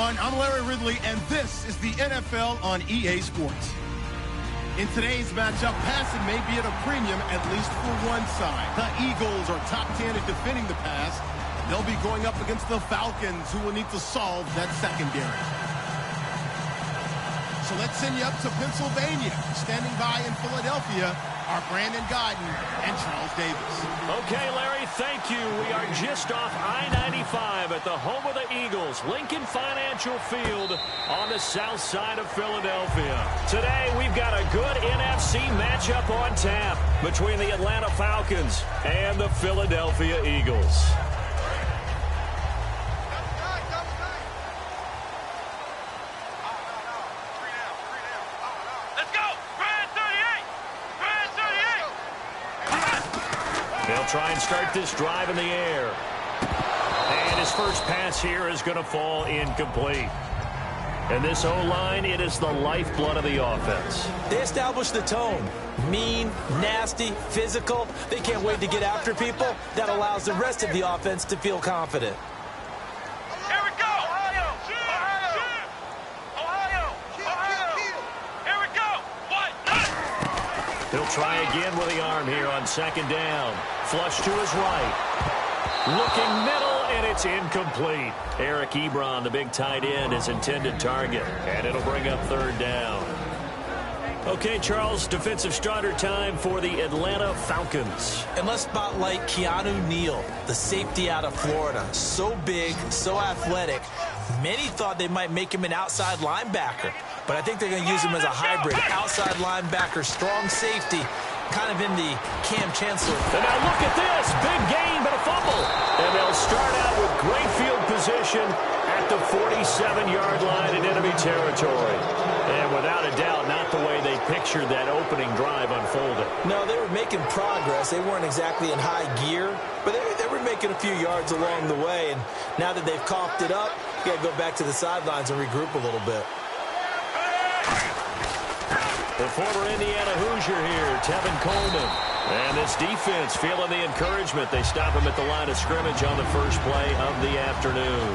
everyone. I'm Larry Ridley, and this is the NFL on EA Sports. In today's matchup, passing may be at a premium, at least for one side. The Eagles are top 10 at defending the pass. They'll be going up against the Falcons, who will need to solve that secondary. So let's send you up to Pennsylvania. Standing by in Philadelphia are Brandon Guyton and Charles Davis. Okay, Larry, thank you. We are just off I-95 at the home of the Eagles, Lincoln Financial Field on the south side of Philadelphia. Today, we've got a good NFC matchup on tap between the Atlanta Falcons and the Philadelphia Eagles. They'll try and start this drive in the air. And his first pass here is going to fall incomplete. And this O-line, it is the lifeblood of the offense. They established the tone. Mean, nasty, physical. They can't wait to get after people. That allows the rest of the offense to feel confident. Here we go! Ohio! Ohio! Here we go! What? He'll try again with the arm here on second down. Flush to his right. Looking middle, and it's incomplete. Eric Ebron, the big tight end, his intended target. And it'll bring up third down. Okay, Charles, defensive starter time for the Atlanta Falcons. And let's spotlight Keanu Neal, the safety out of Florida. So big, so athletic. Many thought they might make him an outside linebacker. But I think they're going to use him as a hybrid. Outside linebacker, strong safety, kind of in the Cam Chancellor. And now look at this. Big gain, but a fumble. And they'll start out with great field position at the 47-yard line in enemy territory. And without a doubt, not the way they pictured that opening drive unfolding. No, they were making progress. They weren't exactly in high gear, but they were making a few yards along the way. And now that they've coughed it up, you got to go back to the sidelines and regroup a little bit. The former Indiana Hoosier here, Tevin Coleman. And this defense feeling the encouragement. They stop him at the line of scrimmage on the first play of the afternoon.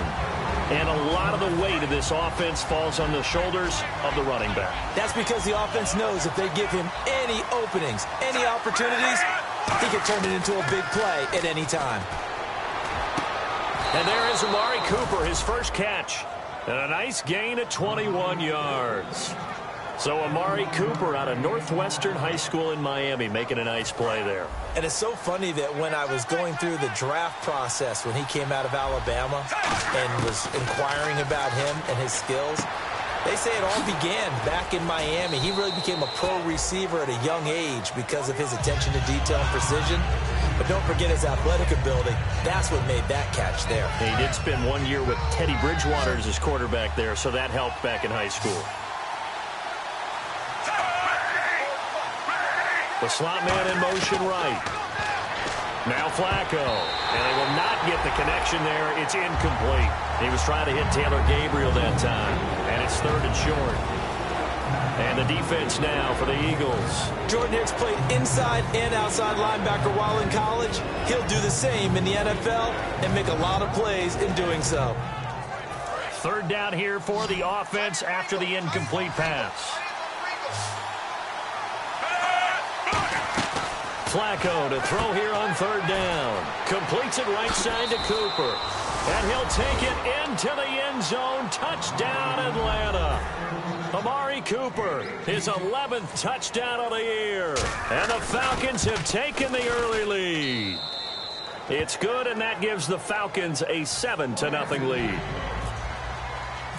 And a lot of the weight of this offense falls on the shoulders of the running back. That's because the offense knows if they give him any openings, any opportunities, he can turn it into a big play at any time. And there is Amari Cooper, his first catch. And a nice gain at 21 yards. So Amari Cooper out of Northwestern High School in Miami making a nice play there. And it's so funny that when I was going through the draft process when he came out of Alabama and was inquiring about him and his skills, they say it all began back in Miami. He really became a pro receiver at a young age because of his attention to detail and precision. But don't forget his athletic ability. That's what made that catch there. He did spend 1 year with Teddy Bridgewater as his quarterback there, so that helped back in high school. The slot man in motion right. Now Flacco. And they will not get the connection there. It's incomplete. He was trying to hit Taylor Gabriel that time. And it's third and short. And the defense now for the Eagles. Jordan Hicks played inside and outside linebacker while in college. He'll do the same in the NFL and make a lot of plays in doing so. Third down here for the offense after the incomplete pass. Flacco to throw here on third down. Completes it right side to Cooper. And he'll take it into the end zone. Touchdown, Atlanta. Amari Cooper, his 11th touchdown of the year. And the Falcons have taken the early lead. It's good, and that gives the Falcons a 7-0 lead.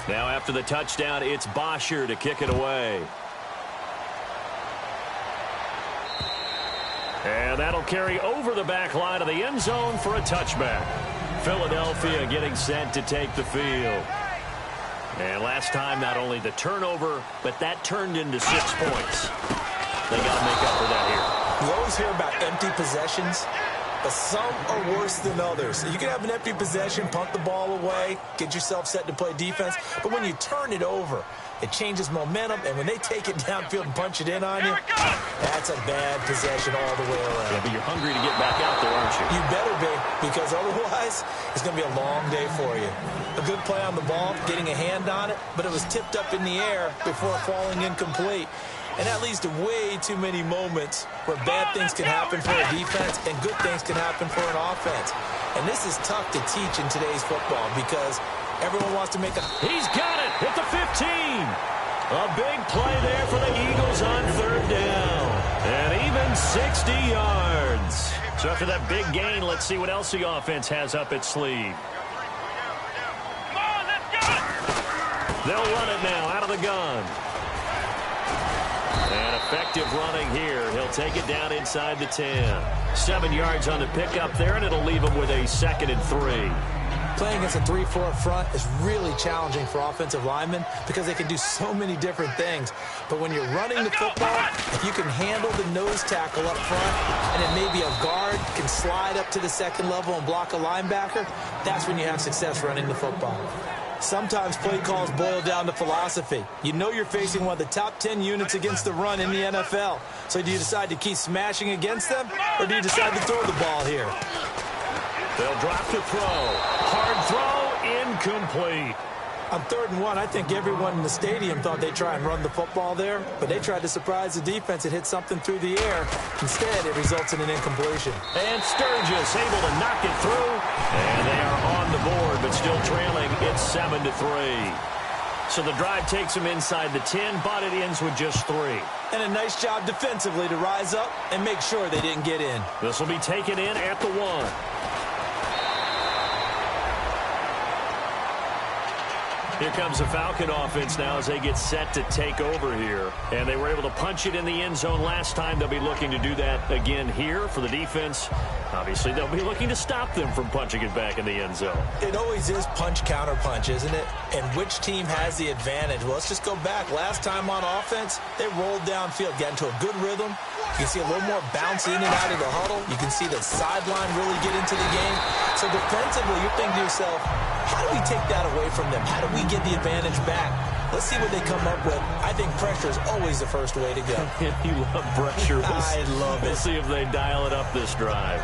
Now after the touchdown, it's Bosher to kick it away. And that'll carry over the back line of the end zone for a touchback. Philadelphia getting set to take the field. And last time, not only the turnover, but that turned into 6 points. They got to make up for that here. You always hear about empty possessions. but some are worse than others. You can have an empty possession, punt the ball away, get yourself set to play defense, but when you turn it over, it changes momentum, and when they take it downfield and punch it in on you, that's a bad possession all the way around. Yeah, but you're hungry to get back out there, aren't you? You better be, because otherwise, it's going to be a long day for you. A good play on the ball, getting a hand on it, but it was tipped up in the air before falling incomplete. And that leads to way too many moments where bad things can happen for a defense and good things can happen for an offense. And this is tough to teach in today's football because everyone wants to make a... He's got it at the 15. A big play there for the Eagles on third down. And even 60 yards. So after that big gain, let's see what else the offense has up its sleeve. Come on, let's go! They'll run it now out of the gun. And effective running here. He'll take it down inside the 10. 7 yards on the pickup there, and it'll leave him with a 2nd and 3. Playing against a 3-4 front is really challenging for offensive linemen because they can do so many different things. But when you're running the football, if you can handle the nose tackle up front and then maybe a guard can slide up to the second level and block a linebacker, that's when you have success running the football. Sometimes play calls boil down to philosophy. You know you're facing one of the top 10 units against the run in the NFL. So do you decide to keep smashing against them, or do you decide to throw the ball here? They'll drop the throw. Hard throw, incomplete. On 3rd and 1, I think everyone in the stadium thought they'd try and run the football there, but they tried to surprise the defense and hit something through the air. Instead, it results in an incompletion. And Sturgis able to knock it through. And they are on the board, but still trailing. It's 7-3. So the drive takes them inside the 10, but it ends with just 3. And a nice job defensively to rise up and make sure they didn't get in. This will be taken in at the 1. Here comes the Falcon offense now as they get set to take over here. And they were able to punch it in the end zone last time. They'll be looking to do that again here for the defense. Obviously, they'll be looking to stop them from punching it back in the end zone. It always is punch-counter-punch, isn't it? And which team has the advantage? Well, let's just go back. Last time on offense, they rolled downfield, got into a good rhythm. You can see a little more bounce in and out of the huddle. You can see the sideline really get into the game. So defensively, you're thinking to yourself, how do we take that away from them? How do we get the advantage back? Let's see what they come up with. I think pressure is always the first way to go. You love pressure. I love it. We'll see if they dial it up this drive.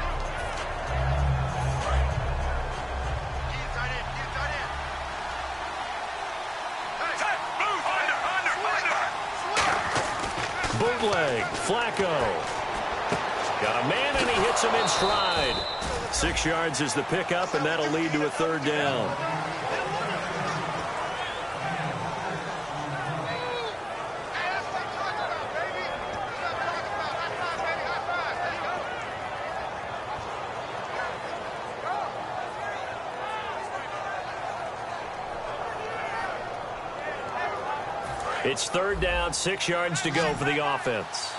Bootleg, Flacco. Got a man, and he hits him in stride. 6 yards is the pickup, and that'll lead to a 3rd down. It's 3rd down, 6 yards to go for the offense.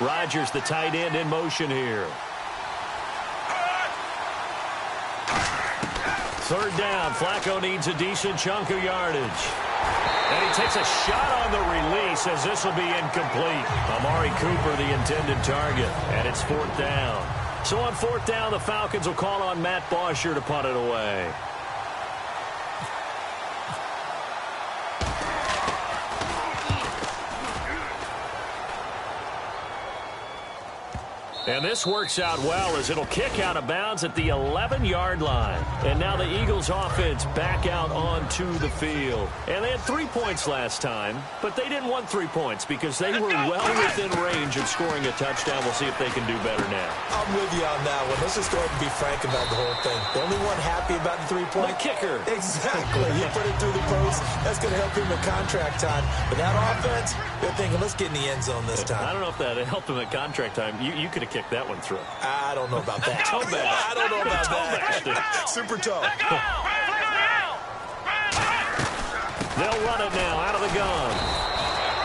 Rodgers, the tight end, in motion here. 3rd down. Flacco needs a decent chunk of yardage. And he takes a shot on the release as this will be incomplete. Amari Cooper, the intended target. And it's 4th down. So on 4th down, the Falcons will call on Matt Bosher to punt it away. And this works out well as it'll kick out of bounds at the 11-yard line. And now the Eagles offense back out onto the field. And they had 3 points last time, but they didn't want 3 points because they were well within range of scoring a touchdown. We'll see if they can do better now. I'm with you on that one. Let's just go ahead and be frank about the whole thing. The only one happy about the 3-point? The kicker. Exactly. You put it through the post. That's going to help him in contract time. But that offense, they're thinking, let's get in the end zone this time. I don't know if that helped him at contract time. You could have kicked that one through. I don't know about that. Toe bash. I don't know about Toe that. bash. Super toe. They'll run it now out of the gun.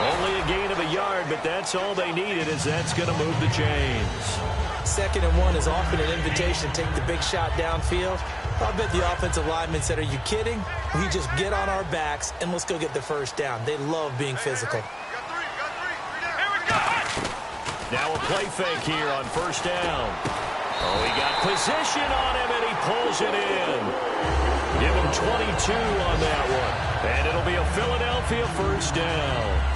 Only a gain of a yard, but that's all they needed, as that's going to move the chains. 2nd and 1 is often an invitation to take the big shot downfield. I'll bet the offensive lineman said, are you kidding? We just get on our backs and let's go get the 1st down. They love being physical. Here we Now a play fake here on first down. Oh, he got position on him, and he pulls it in. Give him 22 on that one. And it'll be a Philadelphia first down.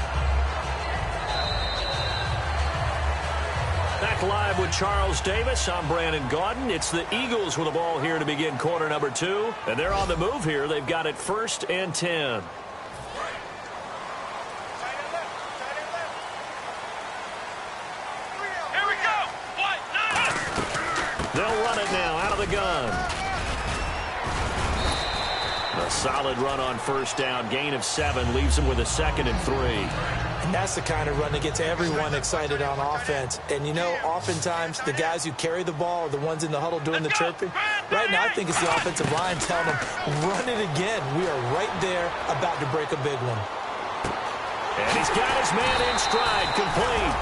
Back live with Charles Davis. I'm Brandon Gaudin. It's the Eagles with the ball here to begin quarter number 2. And they're on the move here. They've got it 1st and 10. Here we go. They'll run it now out of the gun. A solid run on first down. Gain of 7 leaves them with a 2nd and 3. And that's the kind of run that gets everyone excited on offense. And, you know, oftentimes the guys who carry the ball are the ones in the huddle doing the chirping. Right now, I think it's the offensive line telling them, run it again. We are right there about to break a big one. And he's got his man in stride, complete.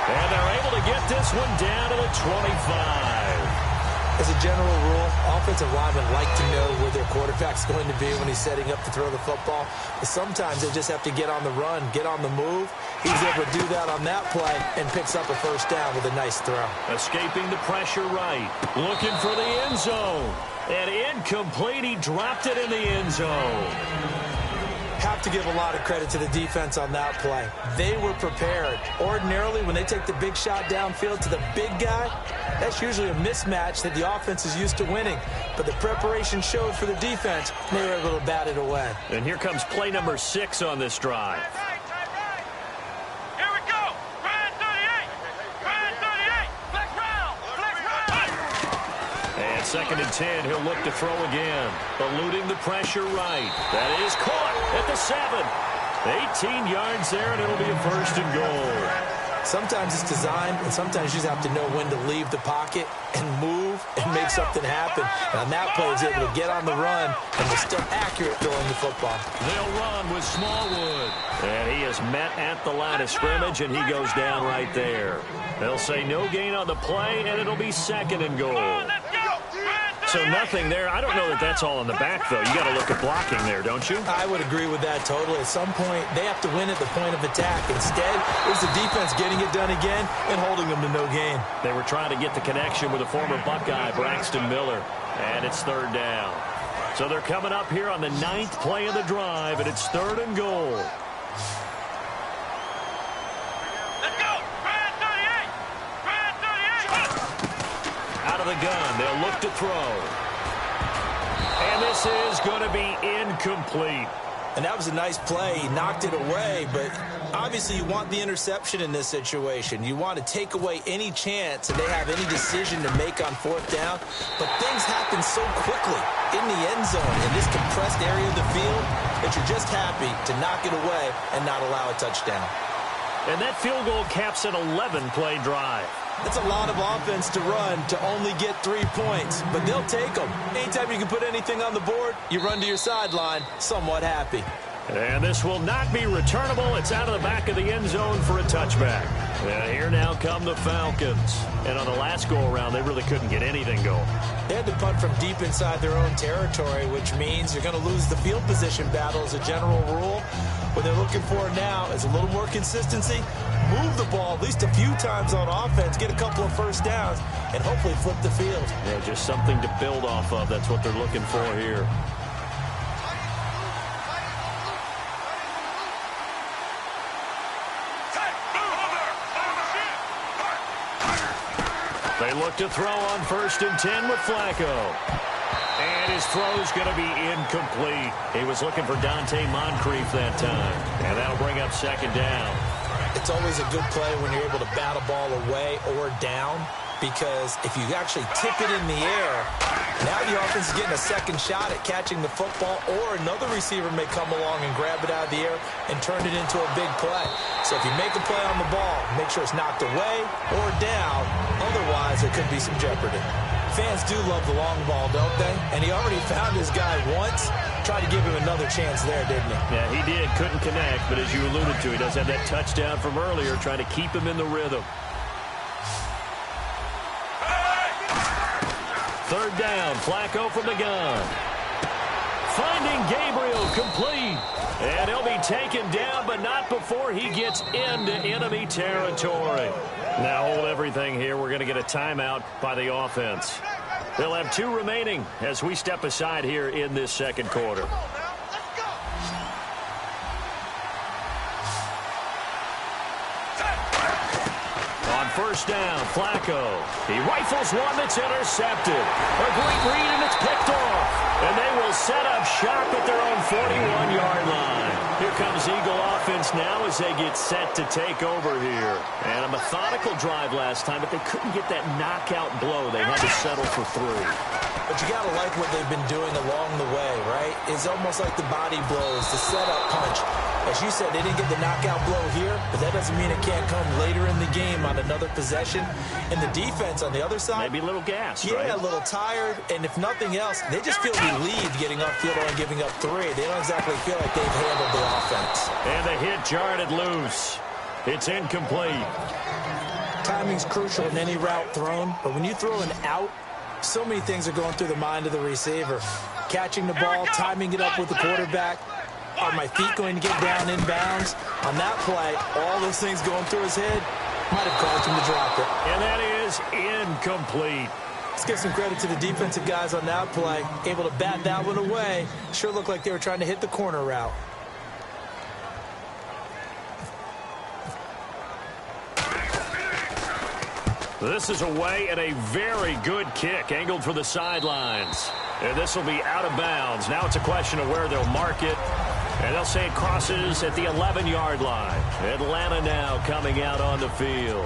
And they're able to get this one down to the 25. As a general rule, offensive linemen like to know where their quarterback's going to be when he's setting up to throw the football. But sometimes they just have to get on the run, get on the move. He's able to do that on that play and picks up a first down with a nice throw. Escaping the pressure right. Looking for the end zone. And incomplete. He dropped it in the end zone. Have to give a lot of credit to the defense on that play. They were prepared. Ordinarily, when they take the big shot downfield to the big guy, that's usually a mismatch that the offense is used to winning. But the preparation showed for the defense, and they were able to bat it away. And here comes play number 6 on this drive. Here we go. Brand 38. Brand 38. Flex round. Flex round. And 2nd and 10, he'll look to throw again. Eluding the pressure right. That is caught at the 7. 18 yards there, and it'll be a 1st and goal. Sometimes it's designed, and sometimes you just have to know when to leave the pocket and move and make something happen. And on that play, he was able to get on the run and was still accurate throwing the football. They'll run with Smallwood. And he is met at the line of scrimmage, and he goes down right there. They'll say no gain on the play, and it'll be 2nd and goal. So nothing there. I don't know that that's all in the back, though. You got to look at blocking there, don't you? I would agree with that totally. At some point, they have to win at the point of attack. Instead, it was the defense getting it done again and holding them to no gain. They were trying to get the connection with a former Buckeye, Braxton Miller. And it's 3rd down. So they're coming up here on the 9th play of the drive, and it's 3rd and goal. Let's go. Brand 38. Brand 38. Out of the gun, they'll look to throw. And this is going to be incomplete. And that was a nice play. He knocked it away, but obviously you want the interception in this situation. You want to take away any chance that they have any decision to make on 4th down. But things happen so quickly in the end zone in this compressed area of the field that you're just happy to knock it away and not allow a touchdown. And that field goal caps an 11-play drive. That's a lot of offense to run to only get 3 points, but they'll take them. Anytime you can put anything on the board, you run to your sideline somewhat happy. And this will not be returnable. It's out of the back of the end zone for a touchback. And here now come the Falcons. And on the last go-around, they really couldn't get anything going. They had to punt from deep inside their own territory, which means you're going to lose the field position battle as a general rule. What they're looking for now is a little more consistency, move the ball at least a few times on offense, get a couple of first downs, and hopefully flip the field. Yeah, just something to build off of. That's what they're looking for here. They look to throw on 1st and 10 with Flacco. And his throw's going to be incomplete. He was looking for Dante Moncrief that time. And that'll bring up 2nd down. It's always a good play when you're able to bat a ball away or down, because if you actually tip it in the air, now the offense is getting a second shot at catching the football, or another receiver may come along and grab it out of the air and turn it into a big play. So if you make a play on the ball, make sure it's knocked away or down. Otherwise, there could be some jeopardy. Fans do love the long ball, don't they? And he already found his guy once. Tried to give him another chance there, didn't he? Yeah, he did. Couldn't connect, but as you alluded to, he does have that touchdown from earlier, trying to keep him in the rhythm. 3rd down, Flacco from the gun. Finding Gabriel complete. And he'll be taken down, but not before he gets into enemy territory. Now hold everything here. We're going to get a timeout by the offense. They'll have 2 remaining as we step aside here in this second quarter. First down, Flacco. He rifles one that's intercepted. A great read, and it's picked off. And they will set up shop at their own 41-yard line. Here comes Eagle offense now as they get set to take over here. And a methodical drive last time, but they couldn't get that knockout blow. They had to settle for 3. But you got to like what they've been doing along the way, right? It's almost like the body blows, the setup punch. As you said, they didn't get the knockout blow here, but that doesn't mean it can't come later in the game on another possession. And the defense on the other side, maybe a little gassed, yeah, right? A little tired. And if nothing else, they just feel relieved getting off field and giving up 3. They don't exactly feel like they've handled the offense. And the hit jarred loose. It's incomplete. Timing's crucial in any route thrown, but when you throw an out, so many things are going through the mind of the receiver. Catching the ball, timing it up with the quarterback. Are my feet going to get down in bounds? On that play, all those things going through his head might have caused him to drop it. And that is incomplete. Let's give some credit to the defensive guys on that play. Able to bat that one away. Sure looked like they were trying to hit the corner route. This is away and a very good kick, angled for the sidelines. And this will be out of bounds. Now it's a question of where they'll mark it. And they'll say it crosses at the 11-yard line. Atlanta now coming out on the field.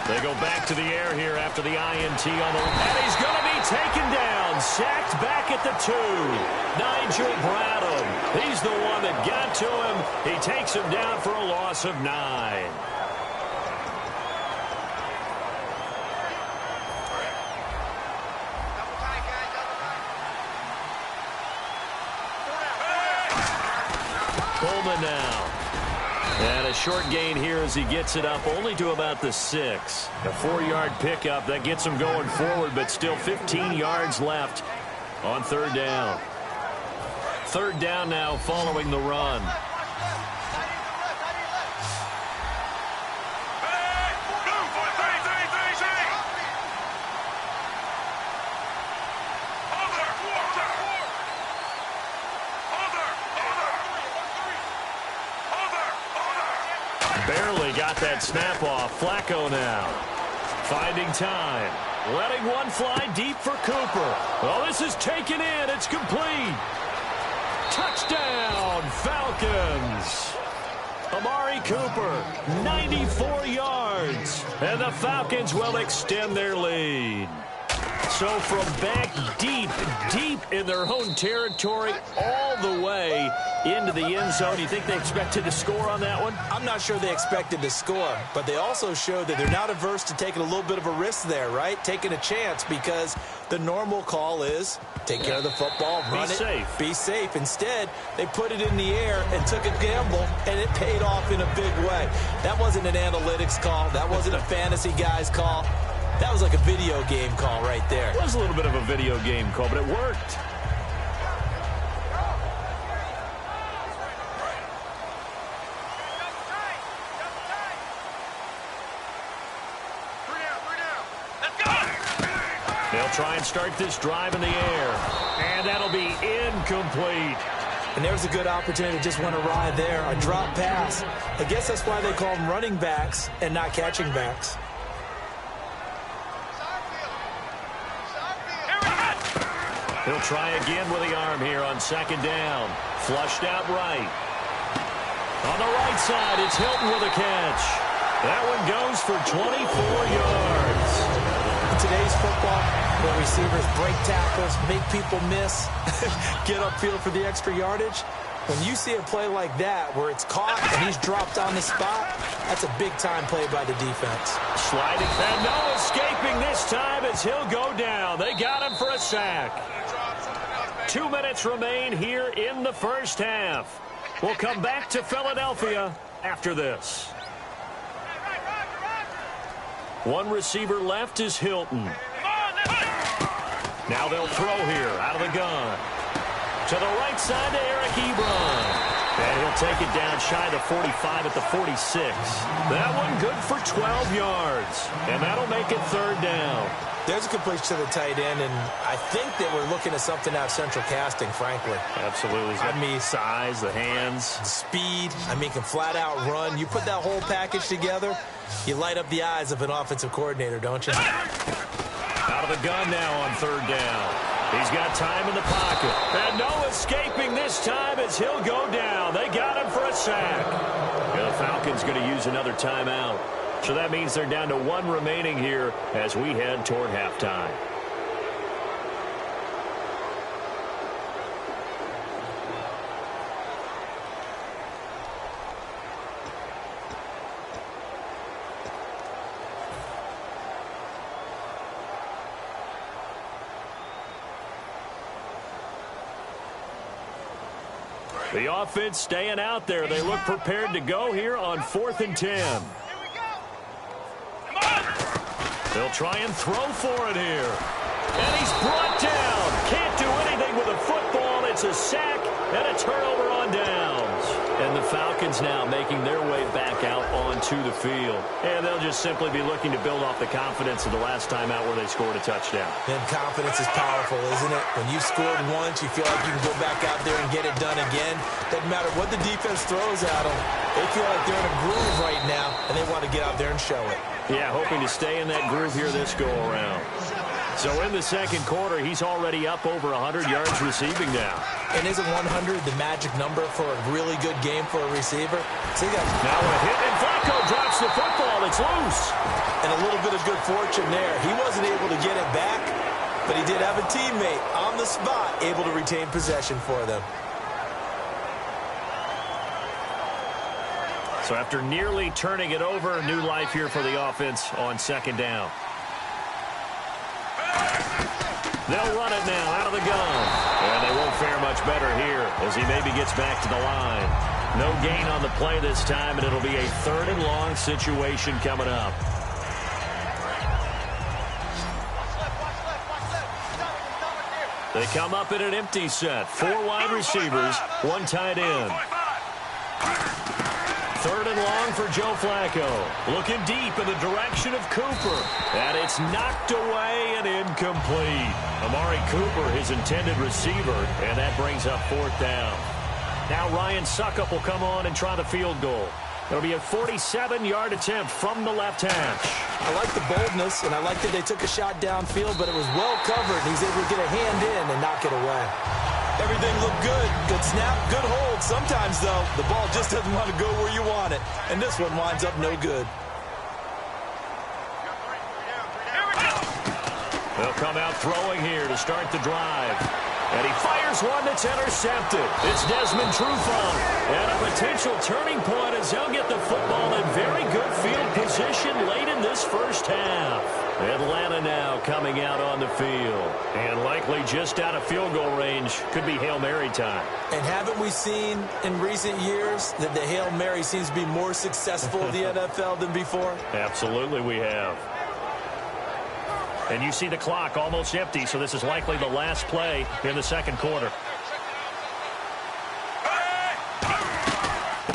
They go back to the air here after the INT on the... And he's going to be taken down. Sacked back at the 2. Nigel Bradham. He's the one that got to him. He takes him down for a loss of 9. Coleman now. And a short gain here as he gets it up only to about the 6. A 4-yard pickup that gets him going forward, but still 15 yards left on 3rd down. 3rd down now following the run. Barely got that snap off. Flacco now. Finding time. Letting one fly deep for Cooper. Well, this is taken in. It's complete. Touchdown, Falcons. Amari Cooper, 94 yards. And the Falcons will extend their lead. So from back deep in their own territory, all the way into the end zone. You think they expected to score on that one? I'm not sure they expected to score, but they also showed that they're not averse to taking a little bit of a risk there, right? Taking a chance, because the normal call is take care of the football, run it, be safe. Instead, they put it in the air and took a gamble, and it paid off in a big way. That wasn't an analytics call. That wasn't a fantasy guy's call. That was like a video game call right there. It was a little bit of a video game call, but it worked. They'll try and start this drive in the air. And that'll be incomplete. And there's a good opportunity to just want to ride there. A drop pass. I guess that's why they call them running backs and not catching backs. He'll try again with the arm here on 2nd down. Flushed out right. On the right side, it's Hilton with a catch. That one goes for 24 yards. In today's football, where receivers break tackles, make people miss, get upfield for the extra yardage, when you see a play like that where it's caught and he's dropped on the spot, that's a big-time play by the defense. Sliding, and no escaping this time as he'll go down. They got him for a sack. 2 minutes remain here in the first half. We'll come back to Philadelphia after this. One receiver left is Hilton. Now they'll throw here out of the gun. To the right side to Eric Ebron. And he'll take it down shy of the 45 at the 46. That one good for 12 yards. And that'll make it third down. There's a completion to the tight end, and I think that we're looking at something out of central casting, frankly. Absolutely. I mean, size, the hands. Speed. I mean, can flat out run. You put that whole package together, you light up the eyes of an offensive coordinator, don't you? Out of the gun now on third down. He's got time in the pocket. And no escaping this time as he'll go down. They got him for a sack. And the Falcons going to use another timeout. So that means they're down to one remaining here as we head toward halftime. The offense staying out there. They look prepared to go here on 4th and 10. They'll try and throw for it here. And he's brought down. Can't do anything with a football. It's a sack and a turnover on downs. And the Falcons now making their way back out onto the field. And they'll just simply be looking to build off the confidence of the last time out where they scored a touchdown. And confidence is powerful, isn't it? When you scored once, you feel like you can go back out there and get it done again. Doesn't matter what the defense throws at them. They feel like they're in a groove right now, and they want to get out there and show it. Yeah, hoping to stay in that groove here this go-around. So in the second quarter, he's already up over 100 yards receiving now. And isn't 100 the magic number for a really good game for a receiver? So now a hit, and Flacco drops the football. It's loose. And a little bit of good fortune there. He wasn't able to get it back, but he did have a teammate on the spot able to retain possession for them. So after nearly turning it over, new life here for the offense on second down. They'll run it now out of the gun. And they won't fare much better here as he maybe gets back to the line. No gain on the play this time, and it'll be a 3rd and long situation coming up. They come up in an empty set. 4 wide receivers, 1 tight end. 3rd and long for Joe Flacco. Looking deep in the direction of Cooper. And it's knocked away and incomplete. Amari Cooper, his intended receiver, and that brings up 4th down. Now Ryan Suckup will come on and try the field goal. It'll be a 47-yard attempt from the left hash. I like the boldness, and I like that they took a shot downfield, but it was well covered, and he's able to get a hand in and knock it away. Everything looked good. Good snap, good hold. Sometimes, though, the ball just doesn't want to go where you want it. And this one winds up no good. They'll come out throwing here to start the drive. And he fires one that's intercepted. It's Desmond Trufant. And a potential turning point as they'll get the football in very good field position late in this first half. Atlanta now coming out on the field. And likely just out of field goal range. Could be Hail Mary time. And haven't we seen in recent years that the Hail Mary seems to be more successful in the NFL than before? Absolutely we have. And you see the clock almost empty, so this is likely the last play in the second quarter.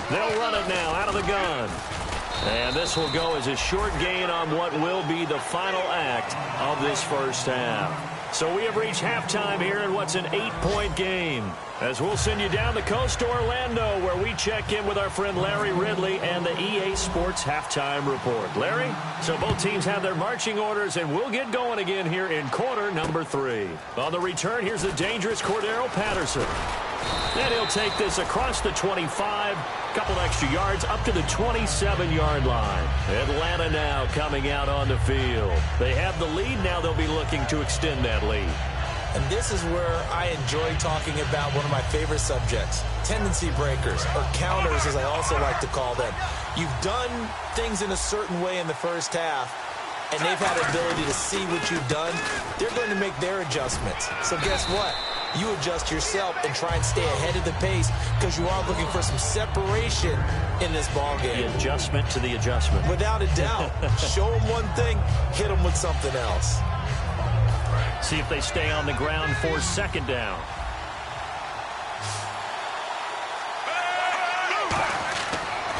They'll run it now out of the gun. And this will go as a short gain on what will be the final act of this first half. So we have reached halftime here in what's an 8-point game. As we'll send you down the coast to Orlando, where we check in with our friend Larry Ridley and the EA Sports Halftime Report. Larry, so both teams have their marching orders, and we'll get going again here in quarter number 3. On the return, here's the dangerous Cordero Patterson. And he'll take this across the 25, couple extra yards up to the 27-yard line. Atlanta now coming out on the field. They have the lead. Now they'll be looking to extend that lead. And this is where I enjoy talking about one of my favorite subjects, tendency breakers, or counters as I also like to call them. You've done things in a certain way in the first half, and they've had the ability to see what you've done. They're going to make their adjustments. So guess what? you adjust yourself and try and stay ahead of the pace because you are looking for some separation in this ball game. The adjustment to the adjustment. Without a doubt. Show them one thing, hit them with something else. See if they stay on the ground for second down.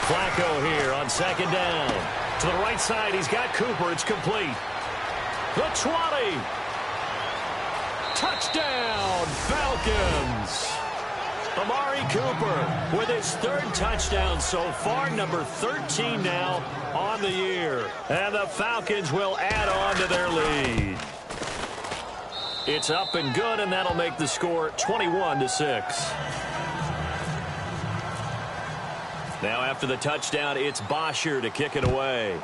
Flacco here on second down. To the right side, he's got Cooper. It's complete. The 20. Touchdown, Falcons. Amari Cooper with his third touchdown so far, number 13 now on the year. And the Falcons will add on to their lead. It's up and good, and that'll make the score 21-6. Now after the touchdown, it's Bosher to kick it away.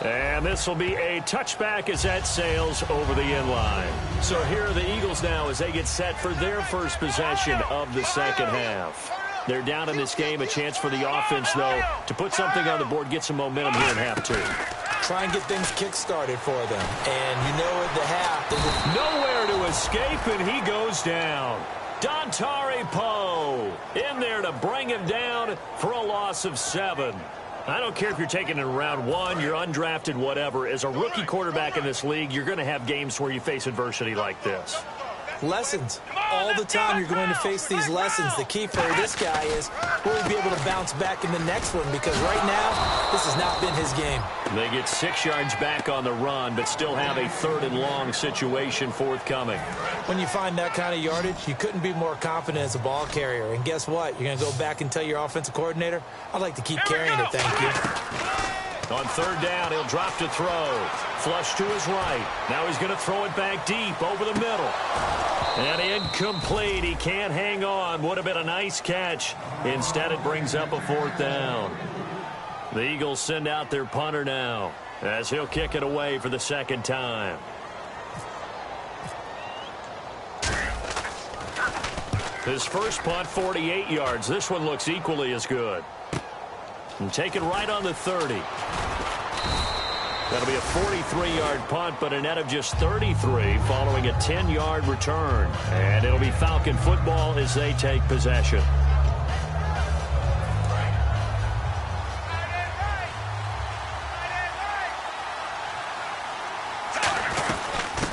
And this will be a touchback as that sails over the end line. So here are the Eagles now as they get set for their first possession of the second half. They're down in this game. A chance for the offense, though, to put something on the board, get some momentum here in half two. Try and get things kick-started for them. And you know at the half... Nowhere to escape, and he goes down. Dontari Poe in there to bring him down for a loss of 7. I don't care if you're taking it in round 1, you're undrafted, whatever. As a rookie quarterback in this league, you're going to have games where you face adversity like this. Lessons. All the time you're going to face these lessons. The key for this guy is will he be able to bounce back in the next one, because right now this has not been his game. They get 6 yards back on the run, but still have a 3rd and long situation forthcoming. When you find that kind of yardage, you couldn't be more confident as a ball carrier. And guess what? You're going to go back and tell your offensive coordinator, I'd like to keep carrying it, thank you. On 3rd down, he'll drop to throw. Flush to his right. Now he's going to throw it back deep over the middle. And incomplete. He can't hang on. Would have been a nice catch. Instead, it brings up a 4th down. The Eagles send out their punter now as he'll kick it away for the 2nd time. His first punt, 48 yards. This one looks equally as good. And taken right on the 30. That'll be a 43-yard punt, but a net of just 33 following a 10-yard return. And it'll be Falcon football as they take possession.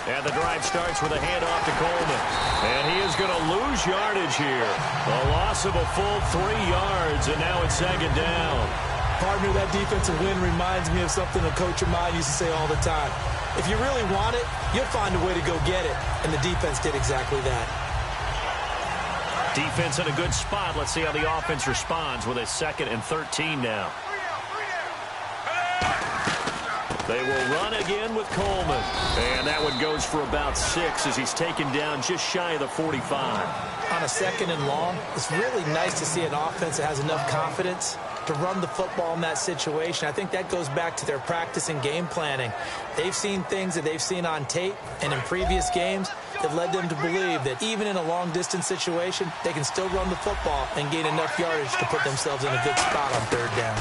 And the drive starts with a handoff to Coleman. And he is going to lose yardage here. A loss of a full 3 yards, and now it's 2nd down. Partner, that defensive win reminds me of something a coach of mine used to say all the time. If you really want it, you'll find a way to go get it. And the defense did exactly that. Defense in a good spot. Let's see how the offense responds with a 2nd and 13 now. They will run again with Coleman. And that one goes for about 6 as he's taken down just shy of the 45. On a 2nd and long, it's really nice to see an offense that has enough confidence to run the football in that situation. I think that goes back to their practice and game planning. They've seen things that they've seen on tape and in previous games that led them to believe that even in a long-distance situation, they can still run the football and gain enough yardage to put themselves in a good spot on 3rd down.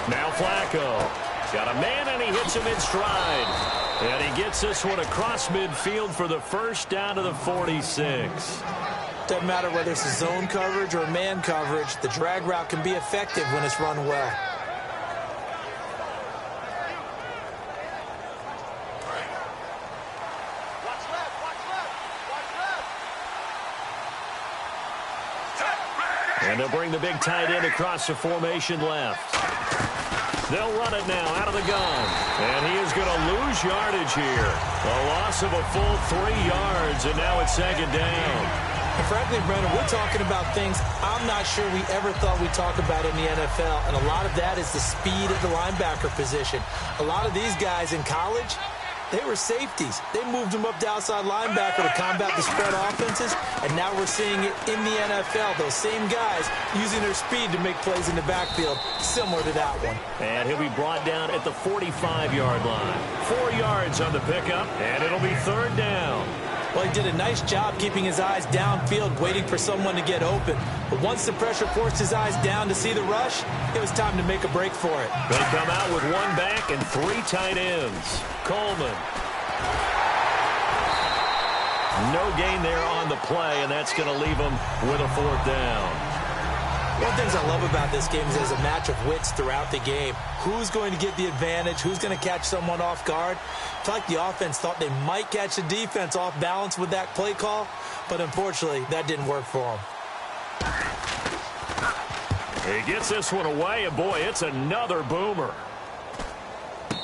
Now Flacco. Got a man, and he hits him in stride. And he gets this one across midfield for the 1st down to the 46. Doesn't matter whether it's a zone coverage or man coverage, the drag route can be effective when it's run well. And they'll bring the big tight end across the formation left. They'll run it now out of the gun. And he is going to lose yardage here. A loss of a full 3 yards, and now it's 2nd down. And frankly, Brendan, we're talking about things I'm not sure we ever thought we'd talk about in the NFL. And a lot of that is the speed at the linebacker position. A lot of these guys in college, they were safeties. They moved them up to outside linebacker to combat the spread offenses. And now we're seeing it in the NFL. Those same guys using their speed to make plays in the backfield, similar to that one. And he'll be brought down at the 45-yard line. 4 yards on the pickup, and it'll be 3rd down. Well, he did a nice job keeping his eyes downfield, waiting for someone to get open. But once the pressure forced his eyes down to see the rush, it was time to make a break for it. They come out with 1 back and 3 tight ends. Coleman No gain there on the play, and that's going to leave them with a 4th down. One of the things I love about this game is there's a match of wits throughout the game. Who's going to get the advantage? Who's going to catch someone off guard? I feel like the offense thought they might catch the defense off balance with that play call, but unfortunately, that didn't work for them. He gets this one away, and boy, it's another boomer.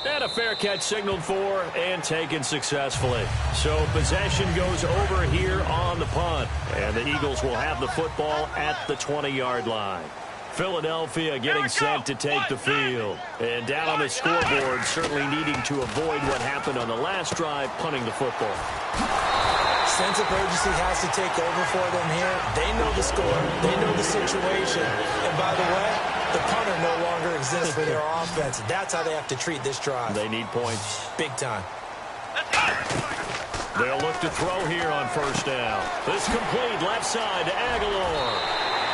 And a fair catch signaled for and taken successfully. So possession goes over here on the punt. And the Eagles will have the football at the 20-yard line. Philadelphia getting set to take the field. And down on the scoreboard, certainly needing to avoid what happened on the last drive, punting the football. Sense of urgency has to take over for them here. They know the score. They know the situation. And by the way, the punter no longer exists for their offense. That's how they have to treat this drive. They need points. Big time. They'll look to throw here on 1st down. This complete left side to Aguilar.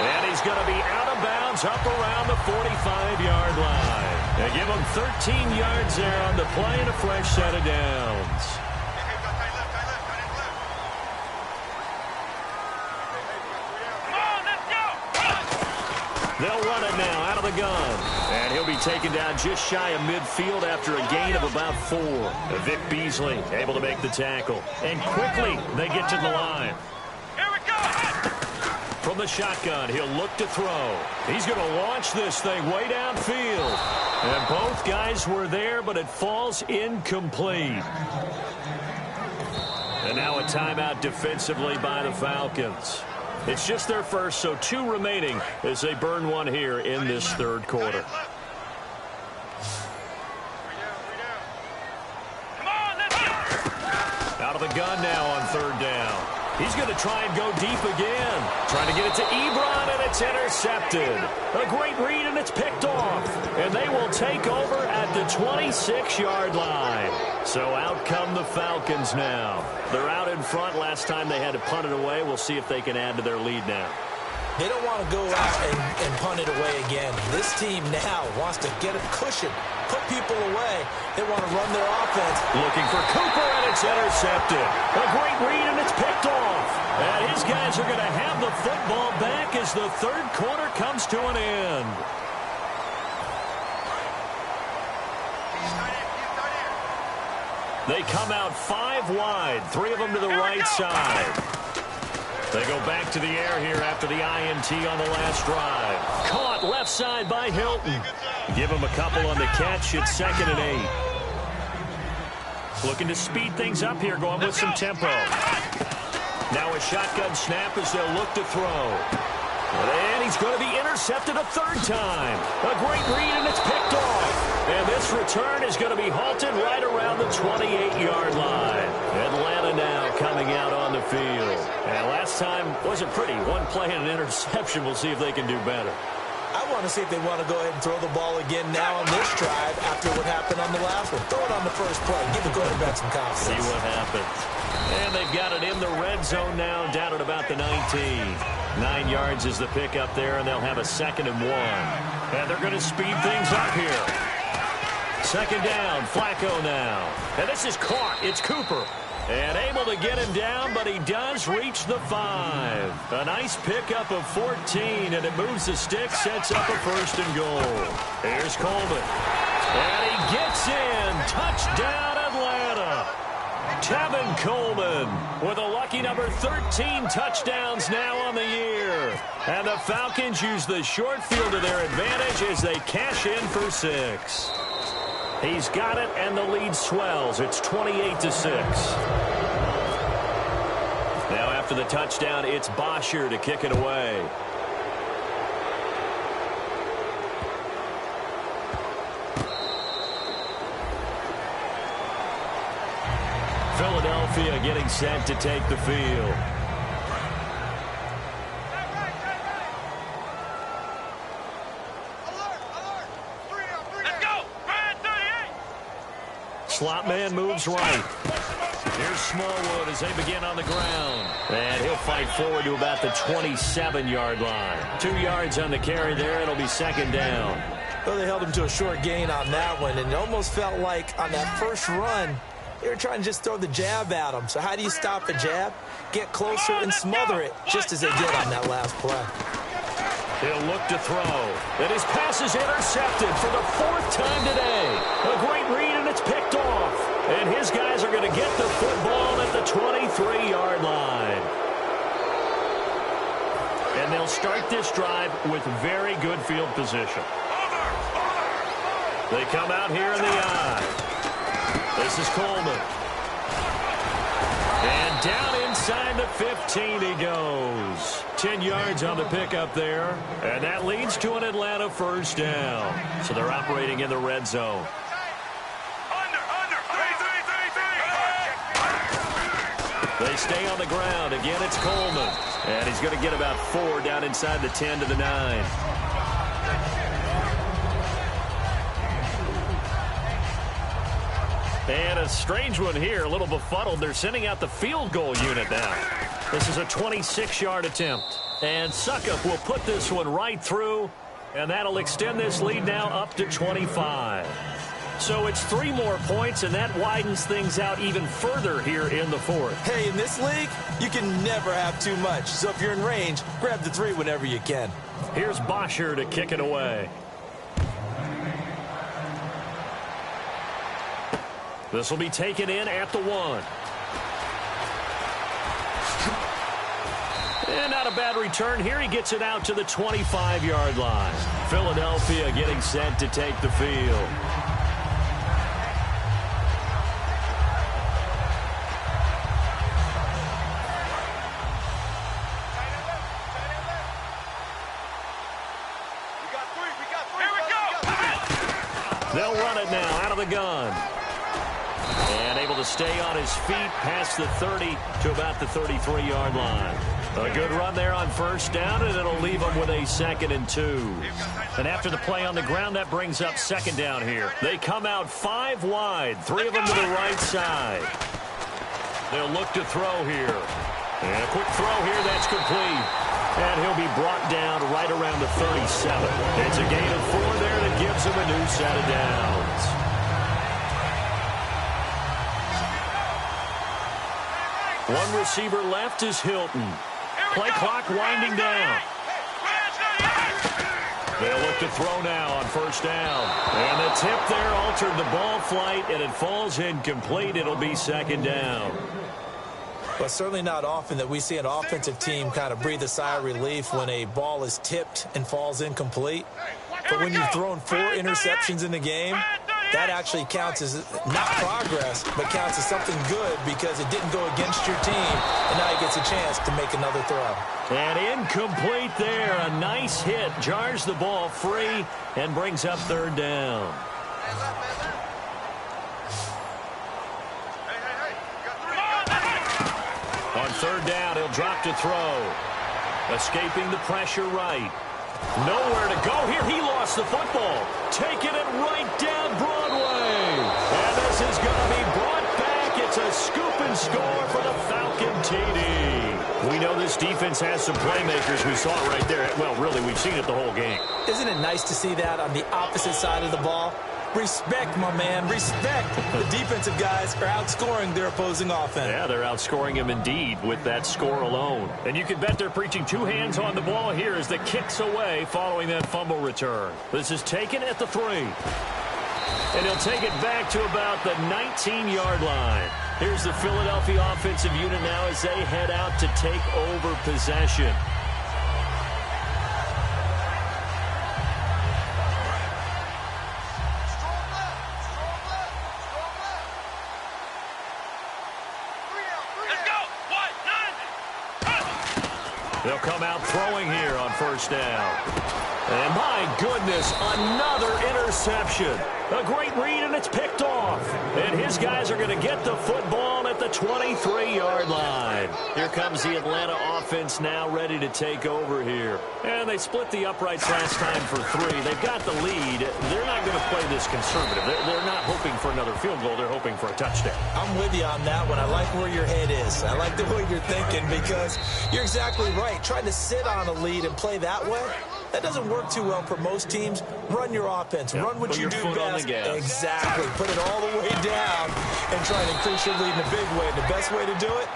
And he's going to be out of bounds up around the 45-yard line. They give him 13 yards there on the play and a fresh set of downs. They'll run it now out of the gun. And he'll be taken down just shy of midfield after a gain of about 4. Vic Beasley able to make the tackle. And quickly they get to the line. Here we go. From the shotgun, he'll look to throw. He's going to launch this thing way downfield. And both guys were there, but it falls incomplete. And now a timeout defensively by the Falcons. It's just their first, so 2 remaining as they burn one here in this 3rd quarter. Out of the gun now on 3rd down. He's going to try and go deep again. Trying to get it to Ebron, and it's intercepted. A great read, and it's picked off. And they will take over at the 26-yard line. So out come the Falcons now. They're out in front. Last time they had to punt it away. We'll see if they can add to their lead now. They don't want to go out and punt it away again. This team now wants to get a cushion, put people away. They want to run their offense. Looking for Cooper, and it's intercepted. A great read, and it's picked off. And his guys are going to have the football back as the 3rd quarter comes to an end. They come out 5 wide, 3 of them to the right side. They go back to the air here after the INT on the last drive. Caught left side by Hilton. Give him a couple on the catch. It's 2nd and 8. Looking to speed things up here, going with some tempo. Now a shotgun snap as they'll look to throw. And he's going to be intercepted a 3rd time. A great read, and it's picked off. And this return is going to be halted right around the 28-yard line. Atlanta now coming out on the field. And last time wasn't pretty. 1 play and an interception. We'll see if they can do better. I want to see if they want to go ahead and throw the ball again now on this drive after what happened on the last one. Throw it on the first play. Give the quarterback some confidence. See what happens. And they've got it in the red zone now, down at about the 19. 9 yards is the pickup there, and they'll have a 2nd and 1. And they're going to speed things up here. 2nd down, Flacco now. And this is caught. It's Cooper. And able to get him down, but he does reach the 5. A nice pickup of 14, and it moves the stick, sets up a 1st and goal. Here's Coleman. And he gets in. Touchdown, Atlanta. Tevin Coleman with a lucky number 13 touchdowns now on the year. And the Falcons use the short field to their advantage as they cash in for 6. He's got it, and the lead swells. It's 28-6. Now after the touchdown, it's Bosher to kick it away. Philadelphia getting set to take the field. Slot man moves right. Here's Smallwood as they begin on the ground. And he'll fight forward to about the 27-yard line. 2 yards on the carry there. It'll be 2nd down. Well, they held him to a short gain on that one, and it almost felt like on that first run, They were trying to just throw the jab at him. So how do you stop a jab? Get closer and smother it, just as they did on that last play. He'll look to throw. And his pass is intercepted for the 4th time today. A great read, and it's picked off. And his guys are going to get the football at the 23-yard line. And they'll start this drive with very good field position. They come out here in the eye. This is Coleman. And down inside the 15 he goes. 10 yards on the pickup there. And that leads to an Atlanta first down. So they're operating in the red zone. They stay on the ground. Again, it's Coleman. And he's going to get about 4 down inside the 10 to the 9. And a strange one here, a little befuddled. They're sending out the field goal unit now. This is a 26-yard attempt. And Suckup will put this one right through, and that'll extend this lead now up to 25. So it's 3 more points, and that widens things out even further here in the 4th. Hey, in this league, you can never have too much. So if you're in range, grab the 3 whenever you can. Here's Bosher to kick it away. This will be taken in at the 1. And not a bad return here. He gets it out to the 25-yard line. Philadelphia getting set to take the field. They'll run it now out of the gun. And able to stay on his feet past the 30 to about the 33-yard line. A good run there on first down, and it'll leave them with a 2nd and 2. And after the play on the ground, that brings up 2nd down here. They come out 5 wide, 3 of them to the right side. They'll look to throw here. And a quick throw here, that's complete. And he'll be brought down right around the 37. It's a gain of 4 there that gives him a new set of downs. One receiver left is Hilton. Play clock winding down. They'll look to throw now on first down. And the tip there altered the ball flight, and it falls incomplete. It'll be 2nd down. Well, certainly not often that we see an offensive team kind of breathe a sigh of relief when a ball is tipped and falls incomplete. But when you've thrown 4 interceptions in the game, that actually counts as not progress, but counts as something good because it didn't go against your team, and now he gets a chance to make another throw. And incomplete there. A nice hit. Jars the ball free and brings up 3rd down. On 3rd down, he'll drop to throw. Escaping the pressure right. Nowhere to go here. He lost the football. Taking it right down Broadway. And this is going to be brought back. It's a scoop and score for the Falcon TD. We know this defense has some playmakers. We saw it right there. Well, really, we've seen it the whole game. Isn't it nice to see that on the opposite side of the ball? Respect, my man, respect. The defensive guys are outscoring their opposing offense. Yeah, they're outscoring him indeed with that score alone. And you can bet they're preaching 2 hands on the ball here as the kick's away following that fumble return. This is taken at the 3. And he'll take it back to about the 19-yard line. Here's the Philadelphia offensive unit now as they head out to take over possession. They'll come out throwing here on first down. And my goodness, another interception. A great read, and it's picked off. And his guys are going to get the football at the 23-yard line. Here comes the Atlanta offense now ready to take over here. And they split the uprights last time for 3. They've got the lead. They're not going to play this conservative. They're not hoping for another field goal. They're hoping for a touchdown. I'm with you on that one. I like where your head is. I like the way you're thinking because you're exactly right. Trying to sit on a lead and play that way, That doesn't work too well for most teams. Run your offense. Yep. Run what Put you your do foot best. on the gas. Exactly. Put it all the way down and try to increase your lead in a big way. And the best way to do it,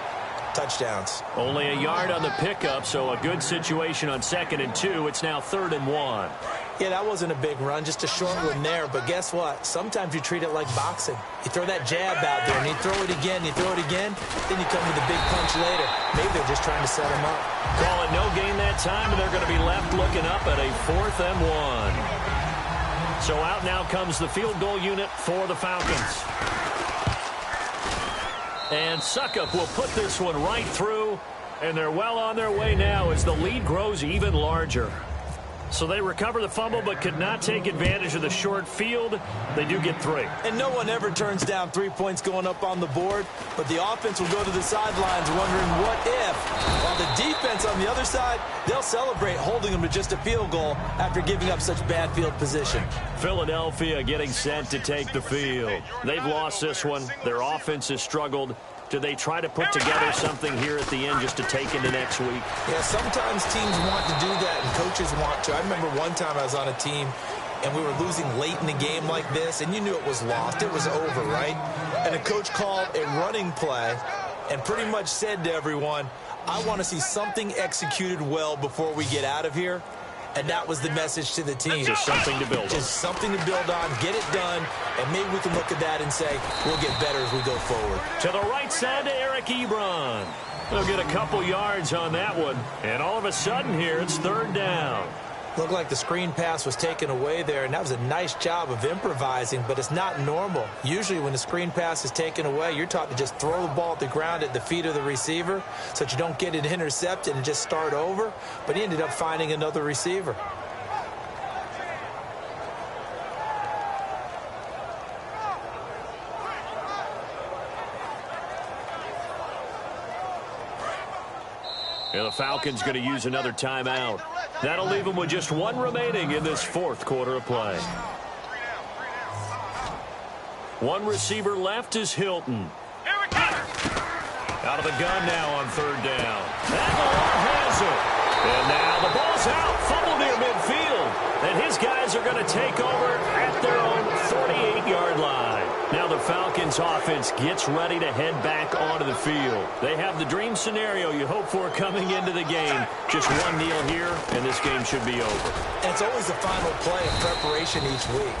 touchdowns. Only a yard on the pickup, so a good situation on 2nd and 2. It's now 3rd and 1. Yeah, that wasn't a big run, just a short one there. But guess what? Sometimes you treat it like boxing. You throw that jab out there, and you throw it again, then you come with a big punch later. Maybe they're just trying to set him up. Call it no gain that time, and they're going to be left looking up at a 4th and 1. So out now comes the field goal unit for the Falcons. And Suckup will put this one right through, and they're well on their way now as the lead grows even larger. So they recover the fumble but could not take advantage of the short field. They do get 3. And no one ever turns down 3 points going up on the board, but the offense will go to the sidelines wondering what if. While the defense on the other side, they'll celebrate holding them to just a field goal after giving up such bad field position. Philadelphia getting set to take the field. They've lost this one. Their offense has struggled. Do they try to put together something here at the end just to take into next week? Yeah, sometimes teams want to do that and coaches want to. I remember one time I was on a team and we were losing late in the game like this, and you knew it was lost. It was over, right? And the coach called a running play and pretty much said to everyone, I want to see something executed well before we get out of here. And that was the message to the team. Just something to build on. Just something to build on, get it done, and maybe we can look at that and say, we'll get better as we go forward. To the right side to Eric Ebron. They'll get a couple yards on that one. And all of a sudden here, it's 3rd down. Looked like the screen pass was taken away there, and that was a nice job of improvising, but it's not normal. Usually when the screen pass is taken away, you're taught to just throw the ball at the ground at the feet of the receiver so that you don't get it intercepted and just start over, but he ended up finding another receiver. And the Falcons going to use another timeout. That'll leave them with just 1 remaining in this 4th quarter of play. 1 receiver left is Hilton. Out of the gun now on 3rd down. Aguilar has it. And now the ball's out. Fumble near midfield. And his guys are going to take over at their own 48-yard line. Now the Falcons offense gets ready to head back onto the field. They have the dream scenario you hope for coming into the game. Just 1 kneel here, and this game should be over. And it's always the final play of preparation each week.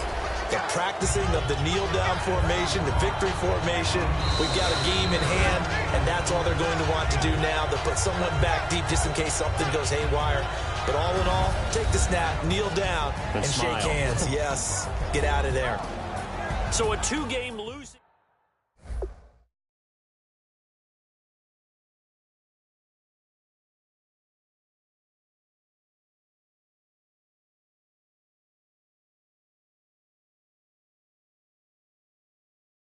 The practicing of the kneel-down formation, the victory formation. We've got a game in hand, and that's all they're going to want to do now. They'll put someone back deep just in case something goes haywire. But all in all, take the snap, kneel down, and shake hands. Yes, get out of there. So a 2-game